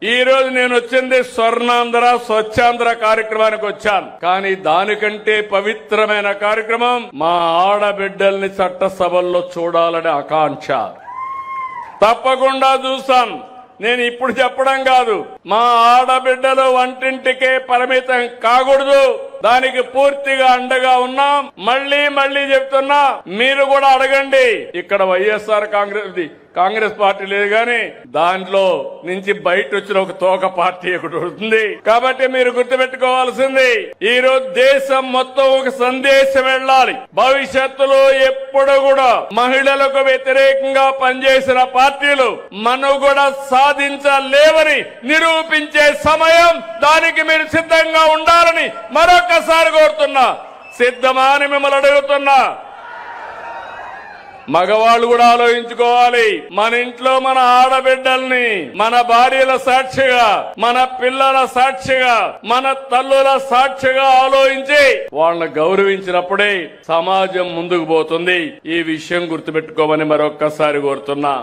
ఈ రోజు నేను వచ్చింది స్వర్ణాంధ్ర స్వచ్ఛాంధ్ర కార్యక్రమానికి వచ్చాను. కానీ దానికంటే పవిత్రమైన కార్యక్రమం మా ఆడబిడ్డల్ని చట్టసభల్లో చూడాలనే ఆకాంక్ష. తప్పకుండా చూస్తాను. నేను ఇప్పుడు చెప్పడం కాదు, మా ఆడబిడ్డలు వంటింటికే పరిమితం కాకూడదు, దానికి పూర్తిగా అండగా ఉన్నాం. మళ్ళీ చెప్తున్నా, మీరు కూడా అడగండి. ఇక్కడ వైఎస్ఆర్ కాంగ్రెస్ పార్టీ లేదు కానీ దాంట్లో నుంచి బయట వచ్చిన ఒక తోక పార్టీ ఒకటి ఉంటుంది. కాబట్టి మీరు గుర్తుపెట్టుకోవాల్సింది, ఈ రోజు దేశం మొత్తం ఒక సందేశం వెళ్ళాలి. భవిష్యత్తులో ఎప్పుడు కూడా మహిళలకు వ్యతిరేకంగా పనిచేసిన పార్టీలు మనుగడ సాధించలేవని నిరూపించే సమయం. దానికి మీరు సిద్ధంగా ఉండాలని మరొకసారి కోరుతున్నా. సిద్ధమా అని మిమ్మల్ని అడుగుతున్నా. మగవాళ్ళు కూడా ఆలోచించుకోవాలి. మన ఇంట్లో మన ఆడబిడ్డల్ని మన భార్యల సాక్షిగా, మన పిల్లల సాక్షిగా, మన తల్లుల సాక్షిగా ఆలోచించి వాళ్ళని గౌరవించినప్పుడే సమాజం ముందుకు పోతుంది. ఈ విషయం గుర్తుపెట్టుకోమని మరొక్కసారి కోరుతున్నా.